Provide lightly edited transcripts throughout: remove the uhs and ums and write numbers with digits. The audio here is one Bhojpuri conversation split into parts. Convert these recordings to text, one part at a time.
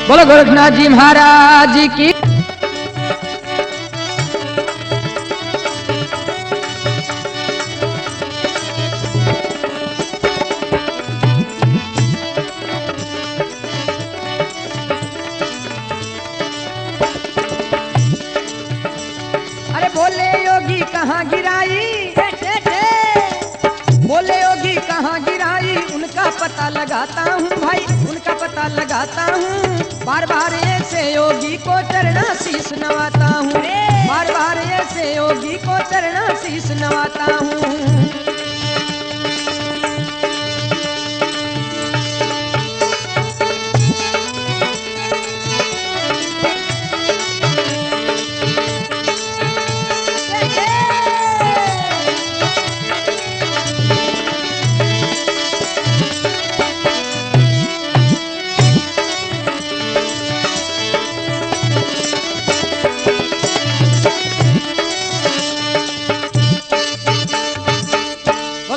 बोलो गोरखनाथ जी महाराज की। अरे बोले योगी कहाँ गिराई, बोले योगी कहाँ गिराई, उनका पता लगाता हूँ भाई, उनका पता लगाता हूँ। बार बार ऐसे योगी को चरणा शीश नवाता हूँ, बार बार ऐसे योगी को चरणा शीश नवाता हूँ।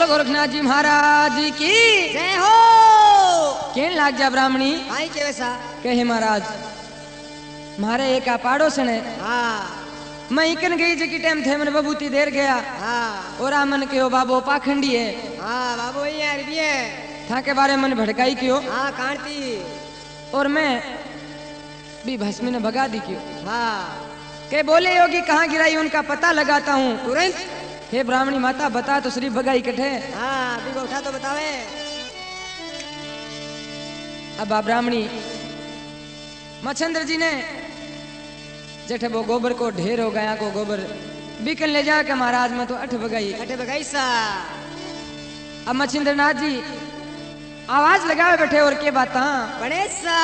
गोरखनाथ जी महाराज की जय हो। केन लाग जा ब्राह्मणी आई के वैसा कहे महाराज मारे एक पाड़ोस ने हाँ मैं इकन गई जी की टाइम थे मन बबूती देर गया हाँ और मन के बाबो पाखंडी है हाँ बाबू यार भी है था के बारे मन भड़काई क्यों हाँ कांटी और मैं भी भस्मी ने भगा दी क्यों। हाँ के बोले योगी कहाँ गिराई उनका पता लगाता हूँ। तुरंत हे ब्राह्मणी माता बता तो श्री भगाई कठे। हाँ अभी उठा तो बतावे। अब आ ब्राह्मणी मच्छंद्र जी ने जेठे वो गोबर को ढेर हो गया को गोबर बीकन ले जा के महाराज में तो 8 बगाई अटे बगाई सा। अब मच्छिंद्र नाथ जी आवाज लगावे बैठे और के बात बड़े सा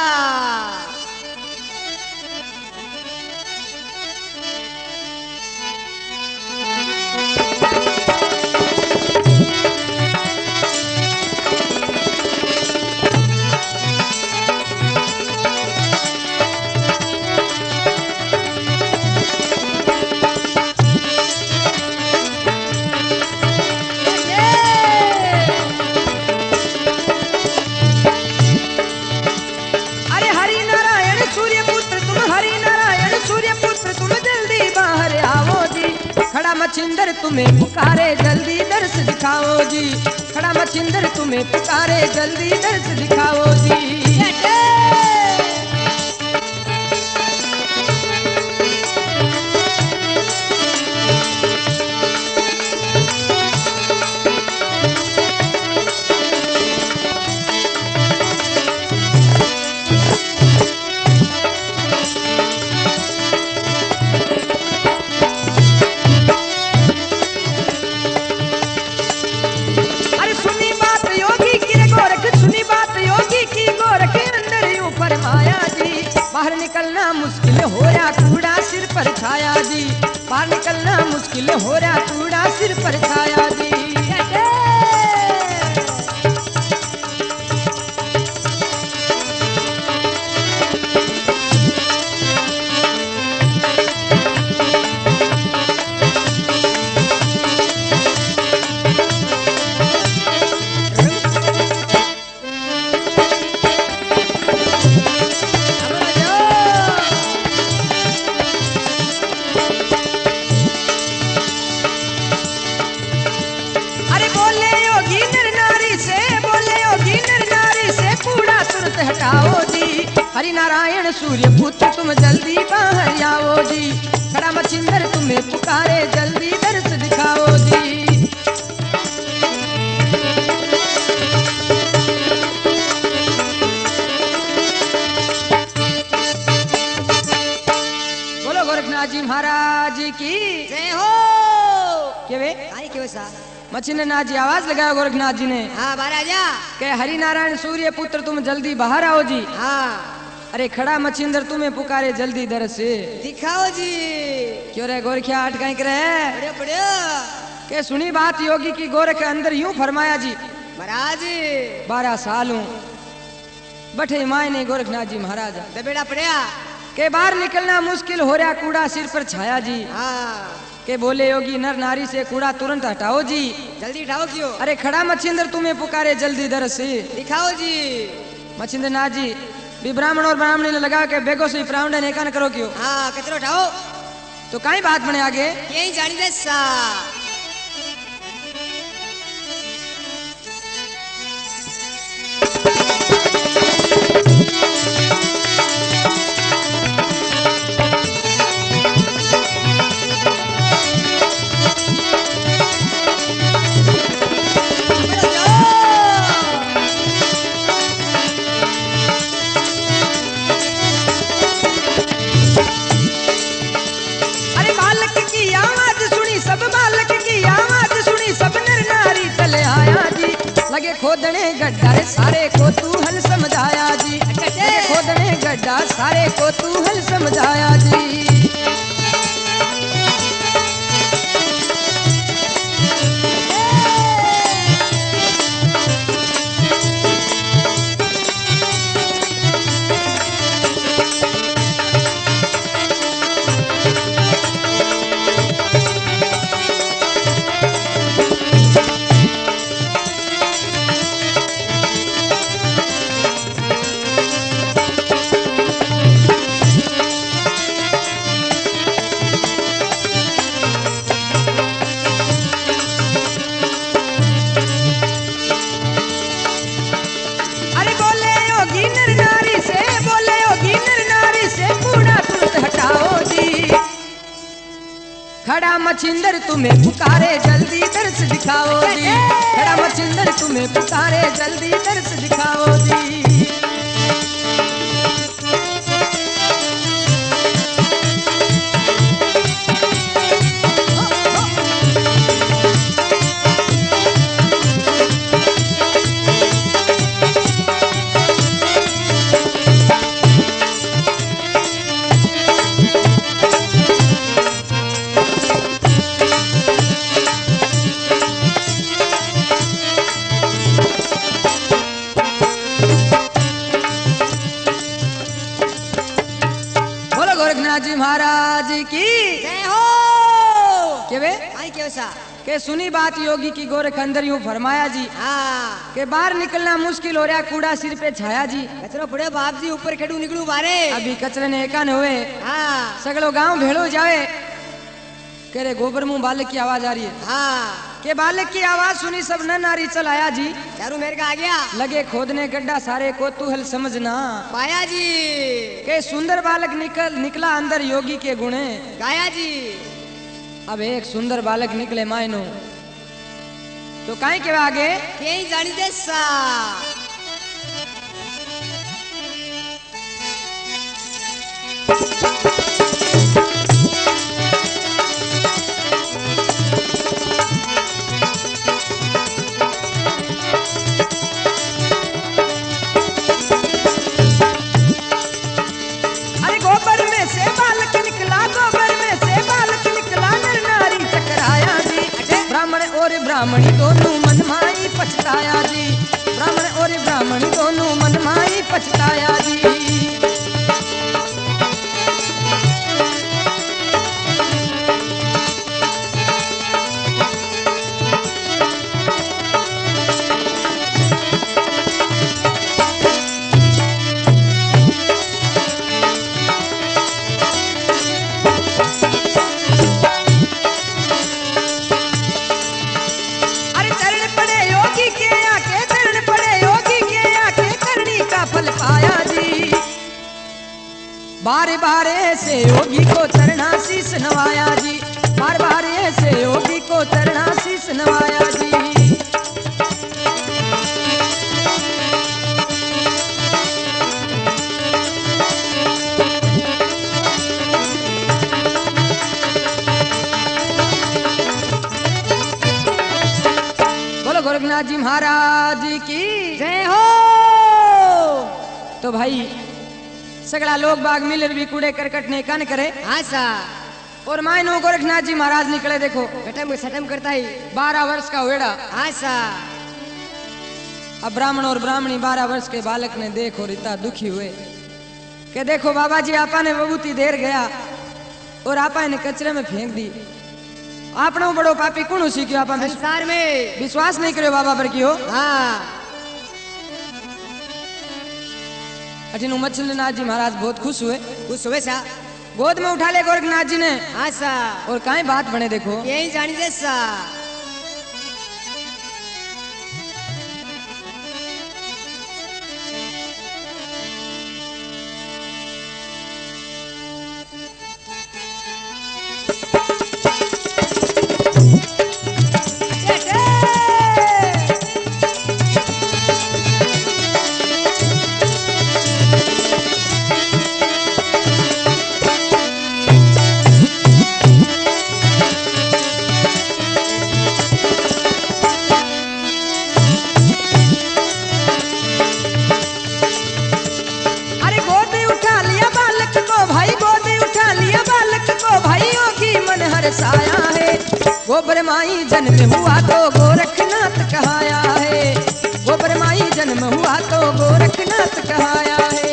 मच्छिंदर तुम्हें पुकारे जल्दी दर्श दिखाओ जी, खड़ा मच्छिंदर तुम्हें पुकारे जल्दी दर्श दिखाओ जी। बाहर निकलना मुश्किल हो रहा कूड़ा सिर पर छाया जी, बाहर निकलना मुश्किल हो रहा कूड़ा सिर पर छाया जी। हटाओ जी हरि नारायण सूर्य पुत्र तुम जल्दी बाहर आओ जी, खड़ा मच्छिंदर तुम्हें पुकारे जल्दी दर्श दिखाओ जी। बोलो गोरखनाथ जी महाराज की जय हो। के वे आई के वैसा मच्छिंद्र नाथ जी आवाज लगाया गोरखनाथ जी ने। हाँ महाराजा के हरि नारायण सूर्य पुत्र तुम जल्दी बाहर आओ जी। हाँ अरे खड़ा मच्छिंदर तुम्हें पुकारे जल्दी दर्श दिखाओ जी। क्यों रे गोरखिया अटकाई करे बड़े बड़े के सुनी बात योगी की गोरख के अंदर यूं फरमाया जी महाराज 12 साल हूँ बैठे माय नहीं गोरखनाथ जी महाराज दबेड़ा पड़या के बाहर निकलना मुश्किल हो रहा कूड़ा सिर पर छाया जी। हाँ के बोले योगी नर नारी से कूड़ा तुरंत हटाओ जी, जल्दी उठाओ क्यों। अरे खड़ा मच्छिंदर तुम्हें पुकारे जल्दी दर्श दिखाओ जी। मच्छिंद्र नाथ जी भी ब्राह्मण और ब्राह्मणी ने लगा के बेगो से प्रावण ने करो क्यों। हाँ कचरो उठाओ तो कई बात बने आगे यही जानी दे सा खोदने गड्ढा रे सारे को तू हल समझाया जी। खोदने गड्ढा सारे को तू हल समझाया जी। खड़ा मछिंदर तुम्हें पुकारे जल्दी दर्श दिखाओ जी। खड़ा मछिंदर तुम्हें पुकारे जल्दी दर्श दिखाओ जी। जी महाराज की जय हो। के वे आई कैसा के सुनी बात योगी की गोरख अंदर यूं फरमाया जी। हाँ के बाहर निकलना मुश्किल हो रहा कूड़ा सिर पे छाया जी। कचरो पड़े बाप जी ऊपर खेडू निकलू बारे अभी कचरे ने एका न हुए। हाँ सगलो गांव भेड़ो जावे के रे गोबर मुंह बालक की आवाज आ रही है। हाँ के बालक की आवाज सुनी सब न नारी चल आया जी। चारू मेरे का आ गया लगे खोदने गड्ढा सारे को तू हल समझना पाया जी। के सुंदर बालक निकला अंदर योगी के गुणे गाया जी। अब एक सुंदर बालक निकले मायनो तो काहे के आगे यही जानी दे सा ब्राह्मणी दोनों मन माई पछताया जी। ब्राह्मण और ब्राह्मणी दोनों मन माई पछताया जी। बारे बारे से योगी को चरना शीस नवाया जी। बार बारे से योगी को चरना शीस नवाया जी। बोलो गोरखनाथ जी महाराज की जय हो। तो भाई सगला लोग बाग मिलर भी कूड़े करकट ने कान करे। हाँ सा और मायनो गोरखनाथ जी महाराज निकले देखो गटम सटम करता ही 12 वर्ष का वेड़ा। हाँ सा अब ब्राह्मण और ब्राह्मणी 12 वर्ष के बालक ने देखो इतना दुखी हुए कि देखो बाबा जी आपा ने बहुत ही देर गया और आपा ने कचरे में फेंक दी। आपनो बड़ो पापी कौन सीखियो आपा संसार में विश्वास नहीं करो बाबा पर की हो। हाँ अठिन मच्छिंद्रनाथ जी महाराज बहुत खुश हुए। कुछ हुए सा गोद में उठा ले गोरखनाथ जी ने हाँ सा और काई बात बने देखो। यही जानी दे सा साया है गोबर माई जन्म हुआ तो गोरखनाथ कहाया है। गोबर माई जन्म हुआ तो गोरखनाथ कहाया है।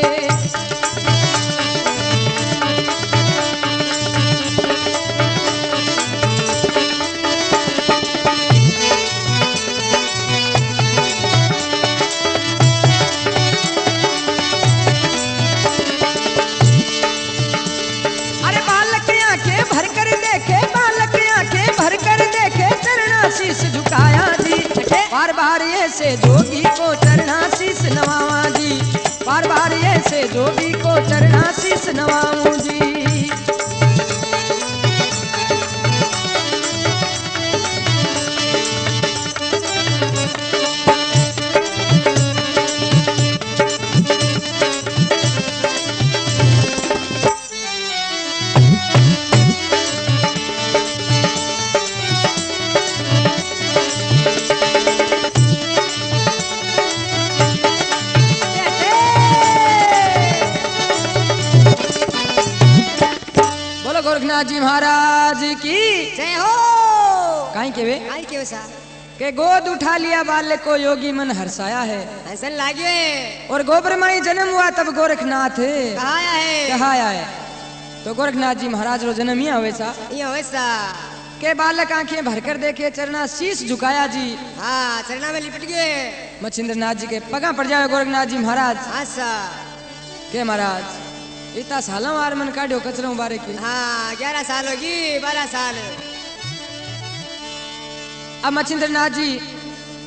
अरे बालक आंखें भर कर देखे शीश झुकाया जी बार बार ऐसे जोगी को चरना शीश नवावा जी। बार बार ऐसे जोगी को चरना शीश नवाऊं जी। गोरखनाथ जी महाराज की जय हो। काई के सा के गोद उठा लिया बालक को योगी मन हर्षाया है। ऐसा लागे और गोबर माई जन्म हुआ तब गोरखनाथ कहाया है। तो गोरखनाथ जी महाराज रो जन्म ही वैसा के बालक आंखें भरकर देखे चरना शीश झुकाया जी। हाँ चरना में लिपट गए मच्छिंद्रनाथ जी के पगा पड़ जावे गोरखनाथ जी महाराज। हाँ सा के महाराज इतना सालों आर मन काढ़ो कचरों बारे की। हाँ 11 साल होगी 12 साल। अब मच्छिंद्रनाथ जी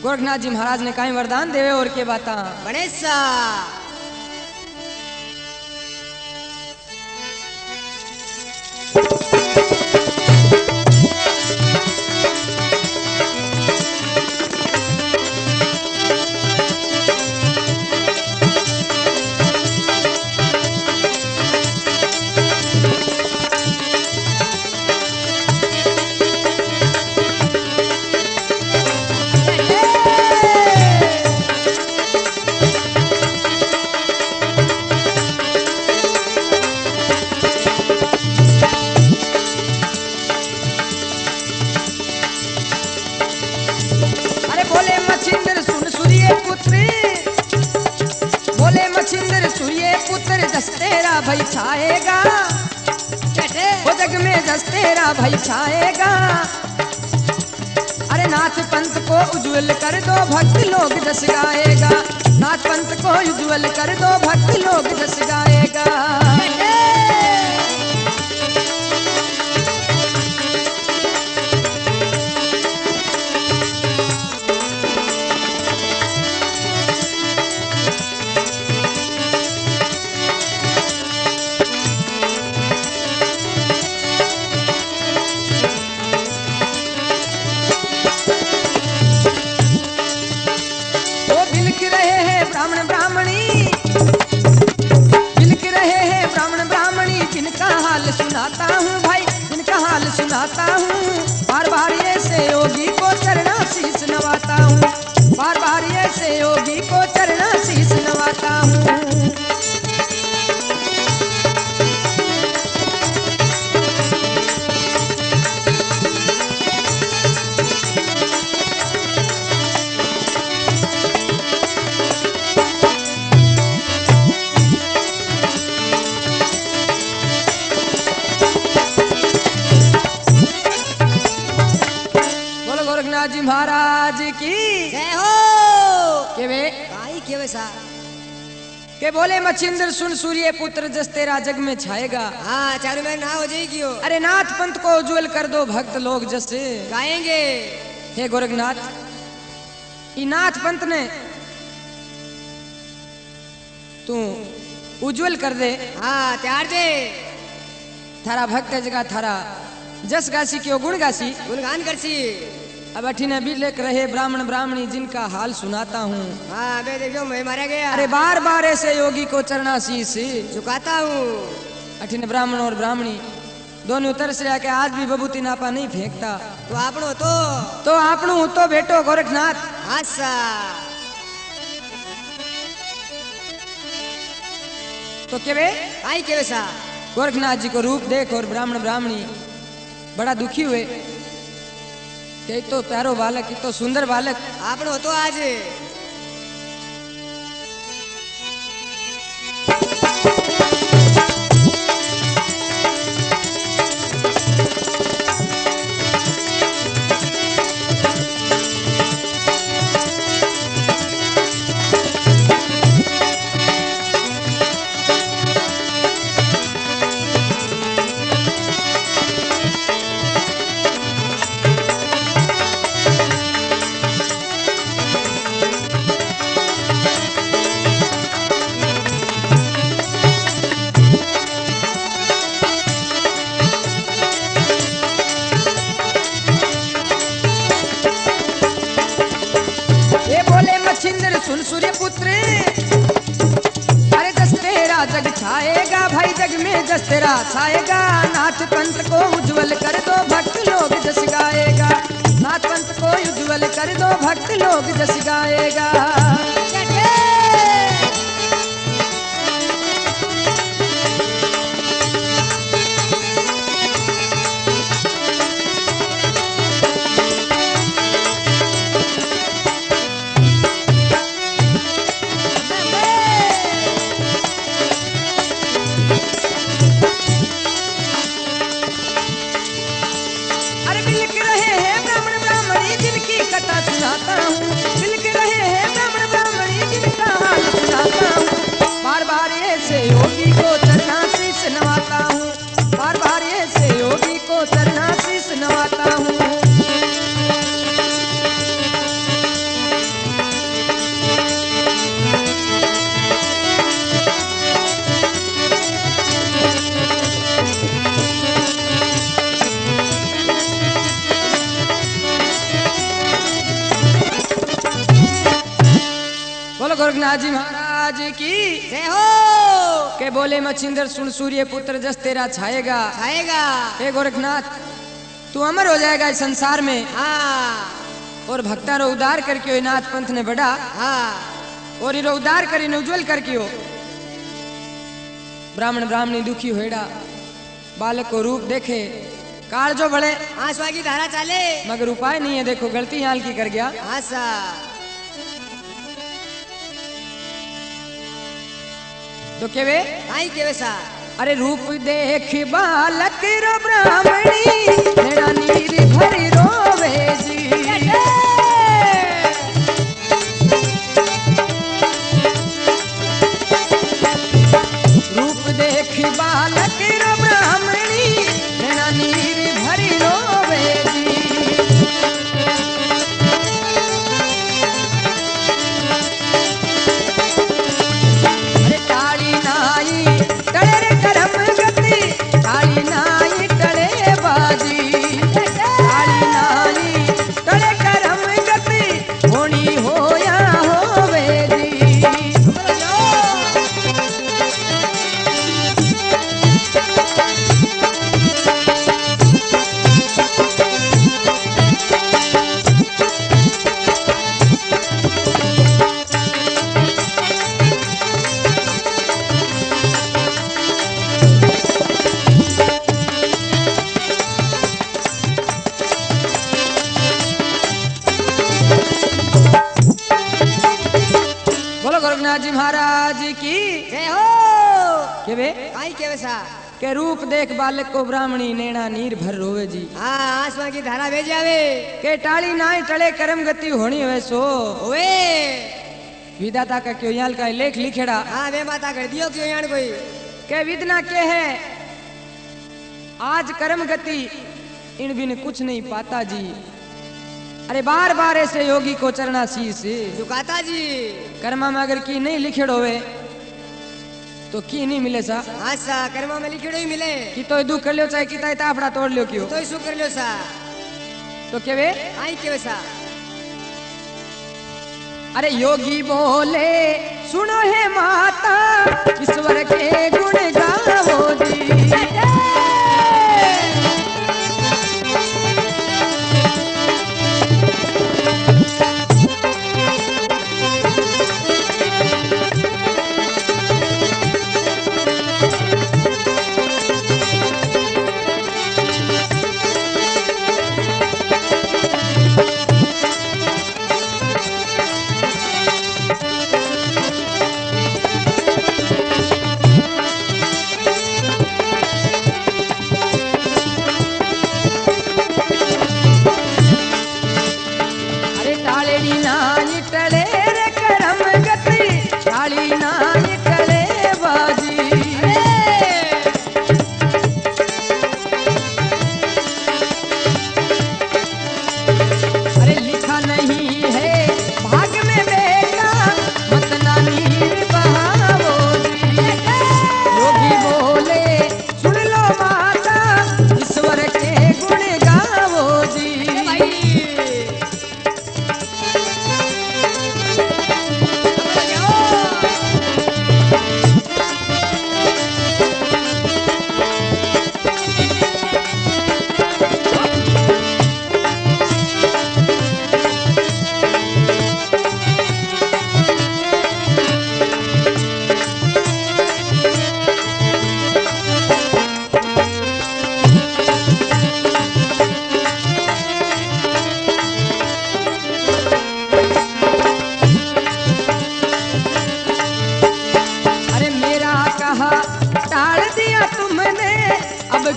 गोरखनाथ जी महाराज ने काई वरदान देवे और के बाता बड़े सा भाई छाएगा वो जग में जस तेरा भाई छाएगा। अरे नाथ पंथ को उज्जवल कर दो भक्त लोग जस गाएगा। नाथ पंथ को उज्जवल कर दो भक्त लोग जस गाएगा। सुनाता हूँ भाई इनका हाल सुनाता हूँ। बार बार ऐसे योगी को चरना शीश नवाता हूँ। बार बार ऐसे योगी को चरना शीश नवाता हूँ। जी महाराज की जय हो। केवे काई केवे सा के बोले मच्छिंद्र सुन सूर्य पुत्र जस तेरा जग में छाएगा। हाँ चारों में ना हो जाएगी हो। अरे नाथ पंथ को उज्जवल कर दो भक्त लोग जस गाएंगे। हे गोरखनाथ ई नाथ पंथ ने तू उज्जवल कर दे। हाँ त्यार दे। थारा भक्त जगह थारा जस गासी क्यों गुण गासी गुणगान करसी। अब अठिन भी लेक रहे ब्राह्मण ब्राह्मणी जिनका हाल सुनाता हूँ। हाँ मैं देखो मैं मारा गया। अरे बार बार ऐसे योगी को चरणाशीष झुकाता हूँ। अठिन ब्राह्मण और ब्राह्मणी दोनों उतर से आके आज भी बबूती नापा नहीं फेंकता। तो आपनो तो आपणू तो बेटो गोरखनाथ। आशा तो के वे आई के वैसा गोरखनाथ जी को रूप देख और ब्राह्मण ब्राह्मणी बड़ा दुखी हुए कि तो प्यारो बालक तो सुंदर बालक आपनो तो आज मच्छिंद्र सुन सूर्य पुत्र अरे जस तेरा जग छाएगा भाई जग में जस तेरा छाएगा। नाथ पंथ को उज्जवल कर दो भक्त लोग जस गाएगा। नाथ पंथ को उज्जवल कर दो भक्त लोग जस गाएगा। सुनाता हूँ मिलके रहे हैं ब्राह्मण ब्राह्मणी जिनका हाल सुनाता हूँ। बार बार ऐसे योगी को चरणाशीष नवाता हूँ। बार बार ऐसे योगी को चरणाशीष नवाता हूँ। गोरखनाथ जी महाराज की जय हो। के बोले मच्छिंद्र सुन सूर्य पुत्र जस तेरा छाएगा छाएगा। हे गोरखनाथ तू अमर हो जाएगा इस संसार में। हाँ और भक्ता रो उद्धार करके नाथ पंथ ने बढ़ा। हाँ और इरो उद्धार कर उज्जवल करके हो। ब्राह्मण ब्राह्मणी दुखी होएड़ा बालक को रूप देखे काल जो बड़े आंसुआ की धारा चाले मगर उपाय नहीं है। देखो गलती हाल की कर गया। आशा तो के वे आई के वैसा अरे रूप देख बालक रो ब्राह्मणी नैना नीर भरी रोवे जी। रूप देख बालक रो ब्राह्मणी नैना नीर भरी रोवे जी। गोरखनाथ जी महाराज की जय हो। के वे आई के वैसा के रूप देख बालक को ब्राह्मणी नैना नीर भर रोवे जी। हाँ आंसुआ की धारा भेज आवे के टाली नाय टले कर्म गति होनी हुए सो ओए विधाता का क्यों याल का लेख लिखेड़ा हाँ वे माता कर दियो क्यों यान कोई के विधना के है आज कर्म गति इन बिन कुछ नहीं पाता जी। अरे बार बार ऐसे योगी को चरना शीश झुकाता जी। कर्मा में अगर की नहीं लिखेड़ो होवे तो की नहीं मिले सा। हाँ सा कर्मा में लिखेड़ो ही मिले की तो दुख कर लियो चाहे की ताई ताफड़ा तोड़ लियो क्यों तो ही कर लियो सा तो केवे आई केवे सा। अरे योगी बोले सुनो हे माता ईश्वर के गुण गावो जी।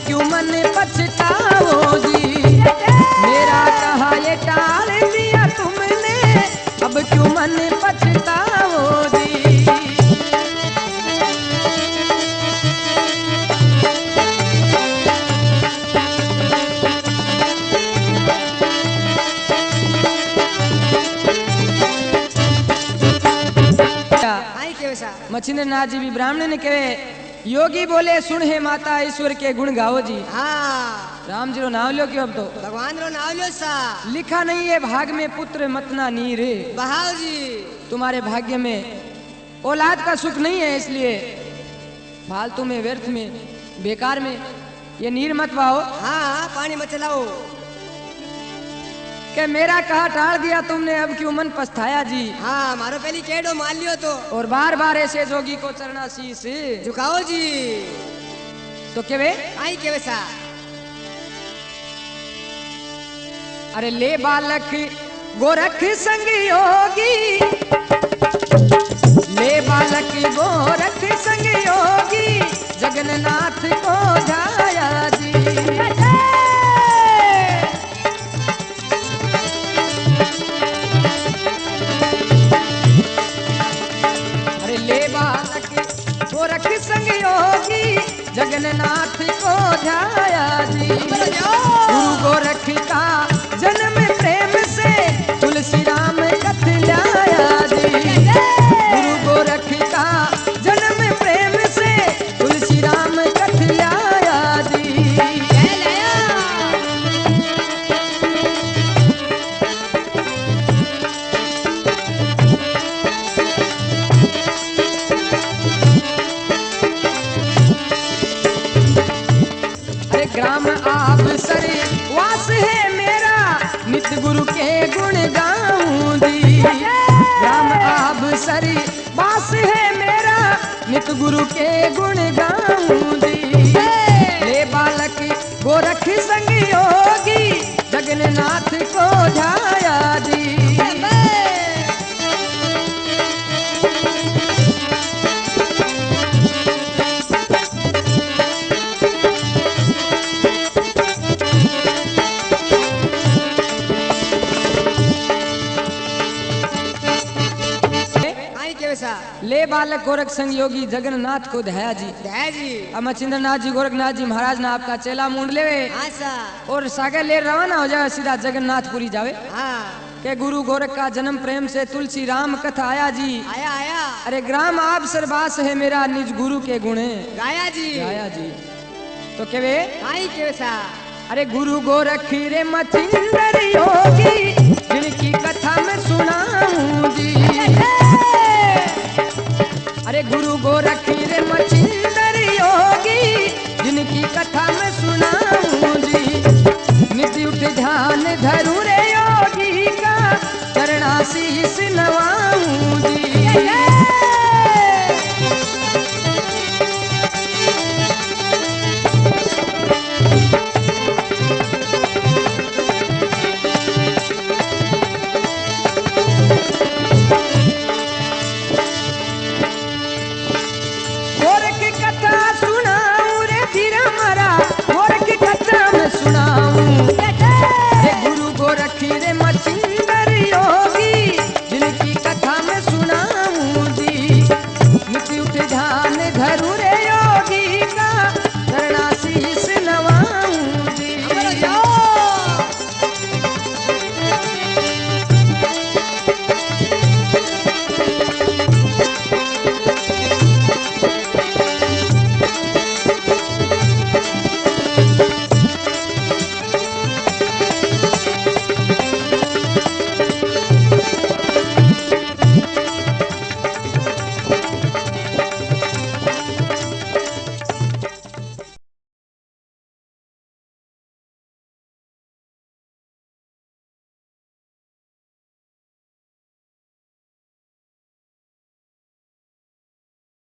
क्यों मन पछताओ जी। मेरा कहा ये टाल दिया तुमने अब क्यों मन पछताओ जी। मच्छिंद्र नाथ जी भी ब्राह्मण ने कहे योगी बोले सुन हे माता ईश्वर के गुण गाओ जी। हाँ राम जी रो नाम लो क्यों अब तो भगवान रो नाम लो सा। लिखा नहीं है भाग में पुत्र मतना नीर बहाव जी। तुम्हारे भाग्य में औलाद का सुख नहीं है इसलिए फालतू में व्यर्थ में बेकार में ये नीर मत बहाओ। हाँ पानी मत चलाओ। कि मेरा कहा टाल दिया तुमने अब क्यों मन पछताया जी। हाँ मारो पहली केडो मान लियो तो और बार बार ऐसे जोगी को चरना शीश झुकाओ जी। तो केवे आई केवे सा। अरे ले बालक गोरख संग योगी ले बालक गोरख संग योगी जगन्नाथ को जाया जी। गोरख संग योगी जगन्नाथ को ध्याया जी। गुरु गोरख का जन्म प्रेम से तुलसी राम कथलाया जी। गुरु गोरख का जन्म प्रेम से तुलसी राम कथलाया जी। ग्राम आबसर वास है मेरा नित गुरु के गुण गाऊं दी। ग्राम आबसर वास है मेरा नित गुरु के गुण गाऊं दी। ले बालक गोरख संग योगी जगन्नाथ को ध्याया दी। बालक गोरख संग योगी जगन्नाथ को दया जी। दया जी। अब मच्छिंद्र नाथ जी गोरखनाथ जी महाराज ना आपका चेला मूंड लेवे हाँ सा। और सागर ले रवाना हो जाए सीधा जगन्नाथपुरी जावे। हाँ। के गुरु गोरख का जन्म प्रेम से तुलसी राम कथा आया जी। आया आया। अरे ग्राम आप सरबास है मेरा निज गुरु के गुणे गाया जी। गाया जी। तो केवे आई केसा। अरे गुरु गोरख रे मच्छिंद्र योगी जिनकी कथा मैं सुनाऊं जी। अरे गुरु गोरख रे मच्छिंद्र योगी जिनकी कथा मैं सुनाऊं जी। निधि उठ ध्यान धरूं रे योगी का चरणाशीष नवाऊं जी। गोरख कथा सुनाऊं रे धीरा मरा गोरख कथा मैं सुनाऊं।